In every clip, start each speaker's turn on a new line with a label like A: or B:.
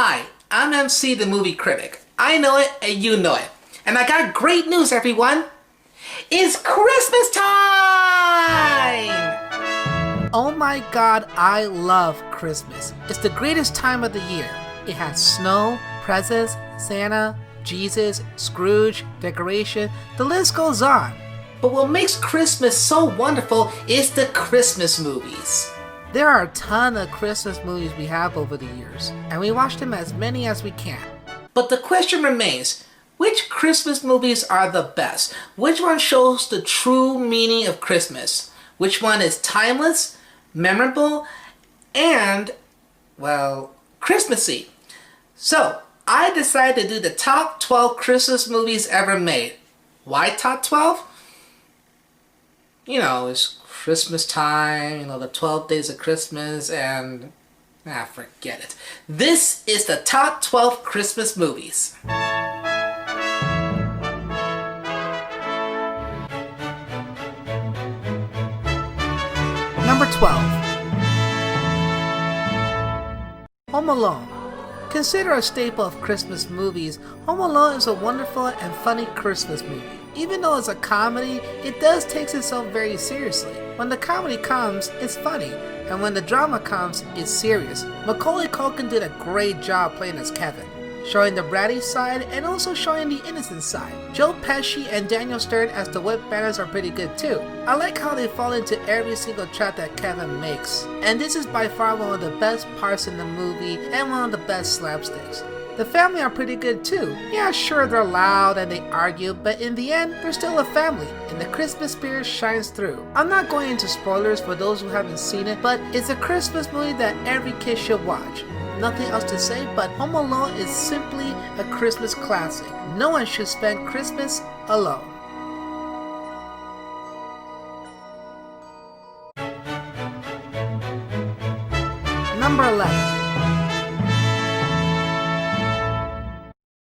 A: Hi, I'm MC the Movie Critic. I know it and you know it. And I got great news, everyone! It's Christmas time! Oh my god, I love Christmas. It's the greatest time of the year. It has snow, presents, Santa, Jesus, Scrooge, decoration, the list goes on. But what makes Christmas so wonderful is the Christmas movies. There are a ton of Christmas movies we have over the years, and we watch them as many as we can. But the question remains, which Christmas movies are the best? Which one shows the true meaning of Christmas? Which one is timeless, memorable, and, well, Christmassy? So, I decided to do the top 12 Christmas movies ever made. Why top 12? You know, it's Christmas time, the 12 days of Christmas, and forget it. This is the top 12 Christmas movies. Number 12. Home Alone. Considered a staple of Christmas movies, Home Alone is a wonderful and funny Christmas movie. Even though it's a comedy, it does take itself very seriously. When the comedy comes, it's funny, and when the drama comes, it's serious. Macaulay Culkin did a great job playing as Kevin, showing the bratty side and also showing the innocent side. Joe Pesci and Daniel Stern as the wet bandits are pretty good too. I like how they fall into every single trap that Kevin makes, and this is by far one of the best parts in the movie and one of the best slapsticks. The family are pretty good too. Yeah, sure, they're loud and they argue, but in the end, they're still a family, and the Christmas spirit shines through. I'm not going into spoilers for those who haven't seen it, but it's a Christmas movie that every kid should watch. Nothing else to say, but Home Alone is simply a Christmas classic. No one should spend Christmas alone. Number 11.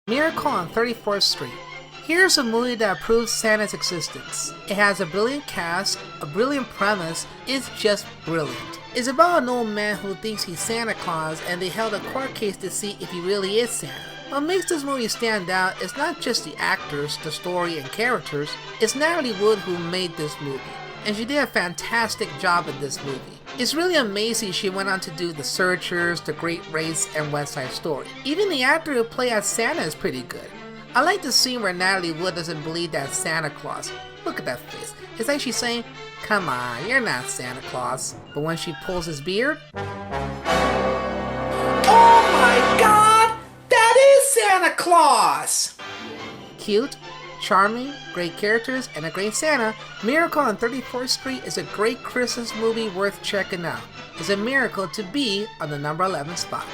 A: Miracle on 34th Street. Here's a movie that proves Santa's existence. It has a brilliant cast, a brilliant premise, it's just brilliant. It's about an old man who thinks he's Santa Claus and they held a court case to see if he really is Santa. What makes this movie stand out is not just the actors, the story, and characters, it's Natalie Wood who made this movie, and she did a fantastic job in this movie. It's really amazing she went on to do The Searchers, The Great Race, and West Side Story. Even the actor who played as Santa is pretty good. I like the scene where Natalie Wood doesn't believe that Santa Claus. Look at that face. It's like she's saying, come on, you're not Santa Claus. But when she pulls his beard... Oh my god! That is Santa Claus! Cute, charming, great characters, and a great Santa, Miracle on 34th Street is a great Christmas movie worth checking out. It's a miracle to be on the number 11 spot.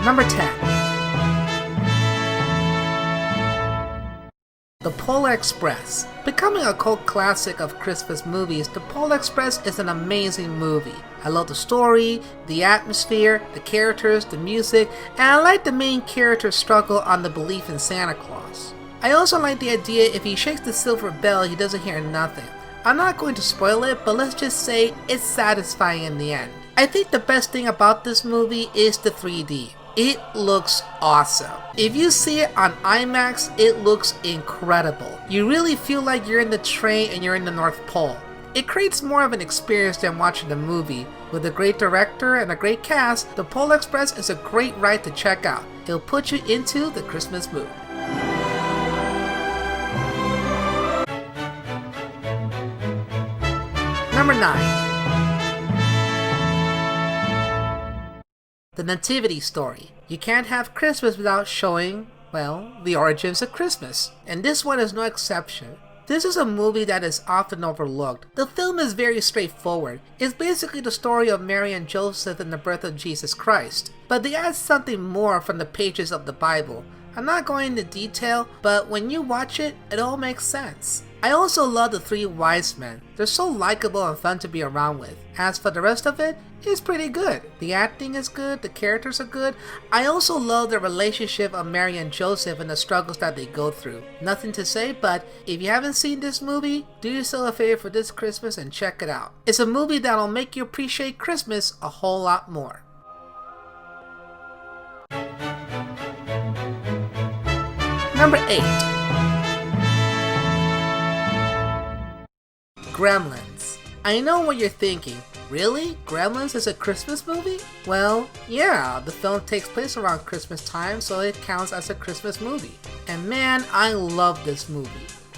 A: Number 10. The Polar Express. Becoming a cult classic of Christmas movies, The Polar Express is an amazing movie. I love the story, the atmosphere, the characters, the music, and I like the main character's struggle on the belief in Santa Claus. I also like the idea if he shakes the silver bell, he doesn't hear nothing. I'm not going to spoil it, but let's just say it's satisfying in the end. I think the best thing about this movie is the 3D. It looks awesome. If you see it on IMAX, it looks incredible. You really feel like you're in the train and you're in the North Pole. It creates more of an experience than watching the movie. With a great director and a great cast, The Polar Express is a great ride to check out. It'll put you into the Christmas mood. Number 9. The Nativity Story. You can't have Christmas without showing, well, the origins of Christmas. And this one is no exception. This is a movie that is often overlooked. The film is very straightforward. It's basically the story of Mary and Joseph and the birth of Jesus Christ. But they add something more from the pages of the Bible. I'm not going into detail, but when you watch it, it all makes sense. I also love the three wise men. They're so likable and fun to be around with. As for the rest of it, it's pretty good. The acting is good, the characters are good. I also love the relationship of Mary and Joseph and the struggles that they go through. Nothing to say, but if you haven't seen this movie, do yourself a favor for this Christmas and check it out. It's a movie that'll make you appreciate Christmas a whole lot more. Number 8. Gremlins. I know what you're thinking. Really? Gremlins is a Christmas movie? Well, yeah, the film takes place around Christmas time, so it counts as a Christmas movie. And man, I love this movie.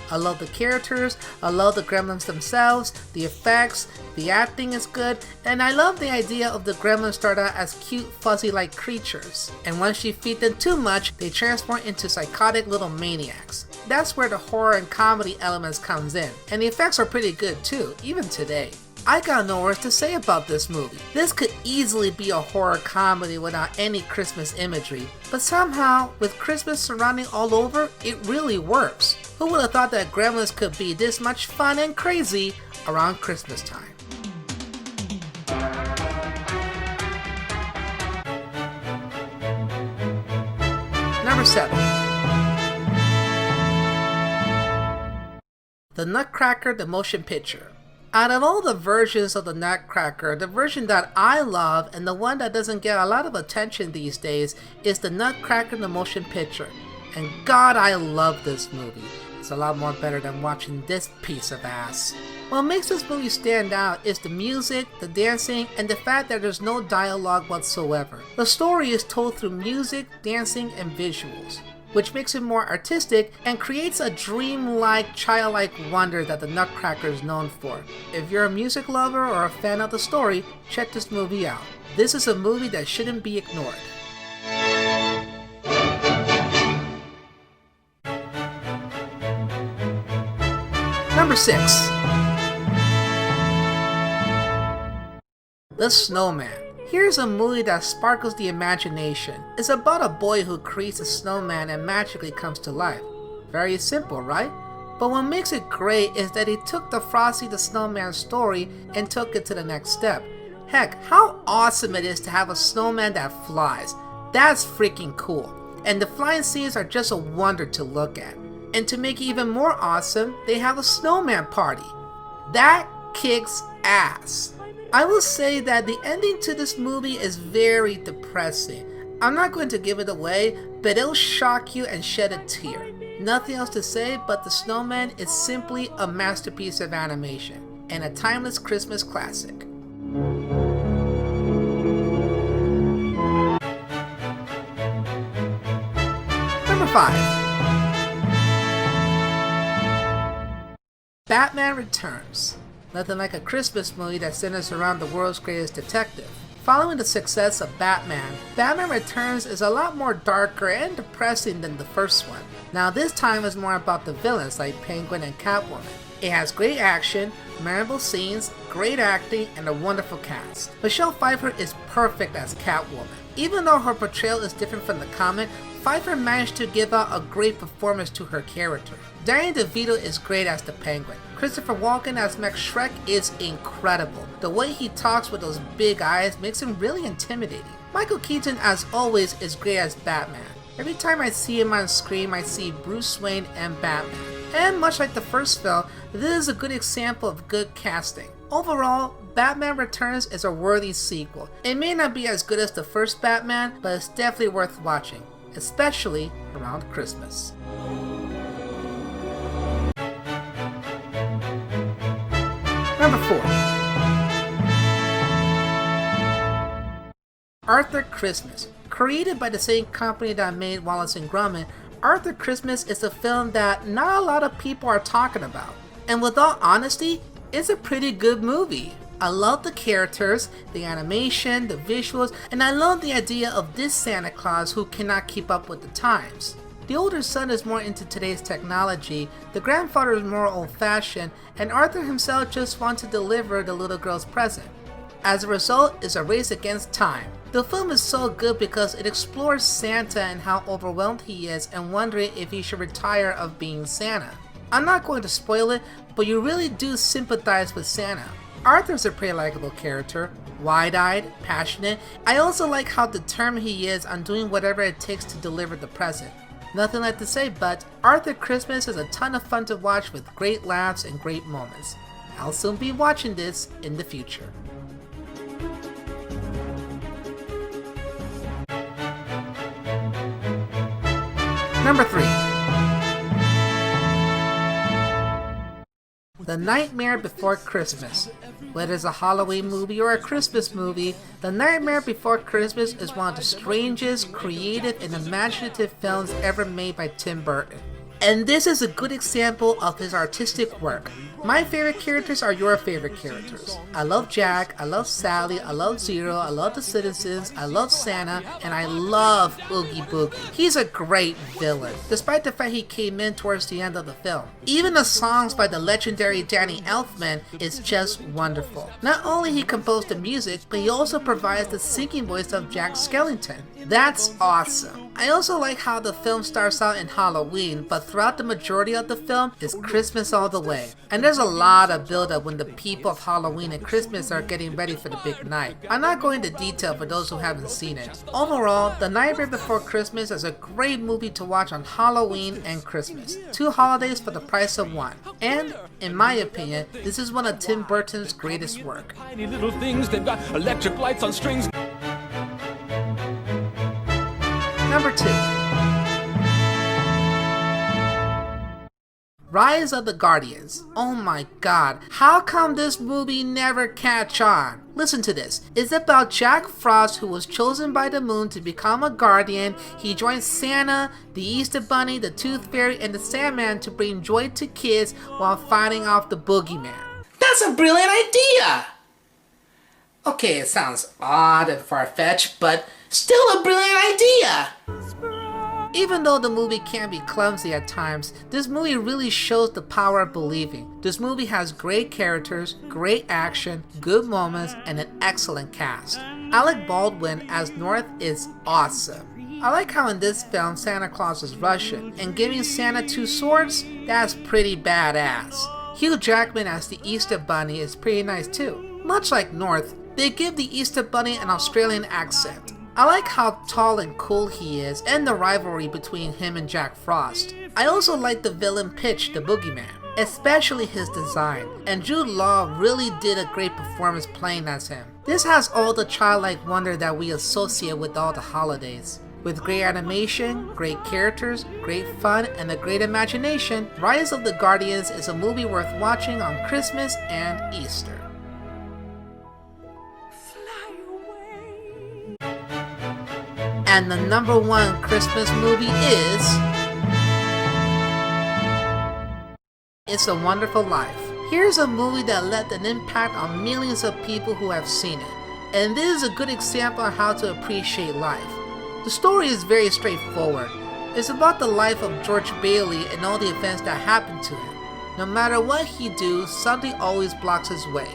A: I love the characters, I love the Gremlins themselves, the effects, the acting is good, and I love the idea of the Gremlins start out as cute, fuzzy-like creatures. And once you feed them too much, they transform into psychotic little maniacs. That's where the horror and comedy elements comes in, and the effects are pretty good too, even today. I got no words to say about this movie. This could easily be a horror comedy without any Christmas imagery, but somehow, with Christmas surrounding all over, it really works. Who would have thought that Gremlins could be this much fun and crazy around Christmas time? Number 7. The Nutcracker, the motion picture. Out of all the versions of the Nutcracker, the version that I love and the one that doesn't get a lot of attention these days is the Nutcracker, the motion picture. And God, I love this movie. It's a lot more better than watching this piece of ass. What makes this movie stand out is the music, the dancing, and the fact that there's no dialogue whatsoever. The story is told through music, dancing, and visuals, which makes it more artistic and creates a dreamlike, childlike wonder that the Nutcracker is known for. If you're a music lover or a fan of the story, check this movie out. This is a movie that shouldn't be ignored. Number 6. The Snowman. Here's a movie that sparkles the imagination. It's about a boy who creates a snowman and magically comes to life. Very simple, right? But what makes it great is that he took the Frosty the Snowman story and took it to the next step. Heck, how awesome it is to have a snowman that flies. That's freaking cool. And the flying scenes are just a wonder to look at. And to make it even more awesome, they have a snowman party. That kicks ass. I will say that the ending to this movie is very depressing. I'm not going to give it away, but it'll shock you and shed a tear. Nothing else to say, but The Snowman is simply a masterpiece of animation and a timeless Christmas classic. Number 5. Batman Returns. Nothing like a Christmas movie that centers around the world's greatest detective. Following the success of Batman, Batman Returns is a lot more darker and depressing than the first one. Now this time is more about the villains like Penguin and Catwoman. It has great action, memorable scenes, great acting, and a wonderful cast. Michelle Pfeiffer is perfect as Catwoman. Even though her portrayal is different from the comic, Pfeiffer managed to give out a great performance to her character. Danny DeVito is great as the Penguin. Christopher Walken as Max Schreck is incredible. The way he talks with those big eyes makes him really intimidating. Michael Keaton, as always, is great as Batman. Every time I see him on screen, I see Bruce Wayne and Batman. And much like the first film, this is a good example of good casting. Overall, Batman Returns is a worthy sequel. It may not be as good as the first Batman, but it's definitely worth watching, especially around Christmas. Number 4. Arthur Christmas. Created by the same company that made Wallace and Gromit, Arthur Christmas is a film that not a lot of people are talking about. And with all honesty, it's a pretty good movie. I love the characters, the animation, the visuals, and I love the idea of this Santa Claus who cannot keep up with the times. The older son is more into today's technology, the grandfather is more old-fashioned, and Arthur himself just wants to deliver the little girl's present. As a result, it's a race against time. The film is so good because it explores Santa and how overwhelmed he is and wondering if he should retire of being Santa. I'm not going to spoil it, but you really do sympathize with Santa. Arthur's a pretty likable character, wide-eyed, passionate. I also like how determined he is on doing whatever it takes to deliver the present. Nothing left to say, but Arthur Christmas is a ton of fun to watch with great laughs and great moments. I'll soon be watching this in the future. Number 3. The Nightmare Before Christmas. Whether it's a Halloween movie or a Christmas movie, The Nightmare Before Christmas is one of the strangest, creative, and imaginative films ever made by Tim Burton. And this is a good example of his artistic work. My favorite characters are your favorite characters. I love Jack, I love Sally, I love Zero, I love the citizens, I love Santa, and I love Oogie Boogie. He's a great villain, despite the fact he came in towards the end of the film. Even the songs by the legendary Danny Elfman is just wonderful. Not only he composed the music, but he also provides the singing voice of Jack Skellington. That's awesome. I also like how the film starts out in Halloween, but throughout the majority of the film is Christmas all the way. And there's a lot of build-up when the people of Halloween and Christmas are getting ready for the big night. I'm not going into detail for those who haven't seen it. Overall, The Nightmare Before Christmas is a great movie to watch on Halloween and Christmas. 2 holidays for the price of 1. And, in my opinion, this is one of Tim Burton's greatest work.
B: Tiny little things, they've got electric lights on strings.
A: Number 2. Rise of the Guardians. Oh my god, how come this movie never catch on? Listen to this. It's about Jack Frost, who was chosen by the moon to become a guardian. He joins Santa, the Easter Bunny, the Tooth Fairy, and the Sandman to bring joy to kids while fighting off the boogeyman. That's a brilliant idea! Okay, it sounds odd and far-fetched, but still a brilliant idea! Even though the movie can be clumsy at times, this movie really shows the power of believing. This movie has great characters, great action, good moments, and an excellent cast. Alec Baldwin as North is awesome. I like how in this film Santa Claus is Russian, and giving Santa 2 swords, that's pretty badass. Hugh Jackman as the Easter Bunny is pretty nice too. Much like North, they give the Easter Bunny an Australian accent. I like how tall and cool he is and the rivalry between him and Jack Frost. I also like the villain Pitch, the boogeyman, especially his design, and Jude Law really did a great performance playing as him. This has all the childlike wonder that we associate with all the holidays. With great animation, great characters, great fun, and a great imagination, Rise of the Guardians is a movie worth watching on Christmas and Easter. And the number 1 Christmas movie is It's a Wonderful Life. Here's a movie that left an impact on millions of people who have seen it, and this is a good example of how to appreciate life. The story is very straightforward. It's about the life of George Bailey and all the events that happened to him. No matter what he do, something always blocks his way.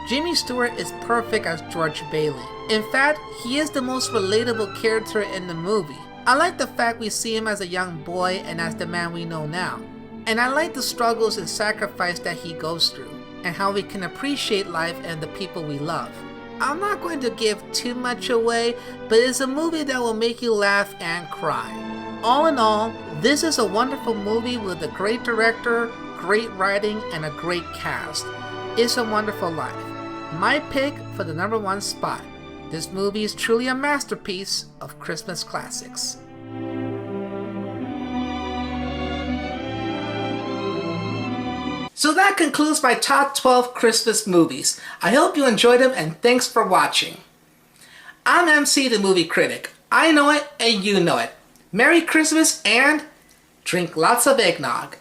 A: Jimmy Stewart is perfect as George Bailey. In fact, he is the most relatable character in the movie. I like the fact we see him as a young boy and as the man we know now. And I like the struggles and sacrifice that he goes through, and how we can appreciate life and the people we love. I'm not going to give too much away, but it's a movie that will make you laugh and cry. All in all, this is a wonderful movie with a great director, great writing, and a great cast. It's a Wonderful Life. My pick for the number 1 spot. This movie is truly a masterpiece of Christmas classics. So that concludes my top 12 Christmas movies. I hope you enjoyed them and thanks for watching. I'm MC the Movie Critic. I know it and you know it. Merry Christmas and drink lots of eggnog.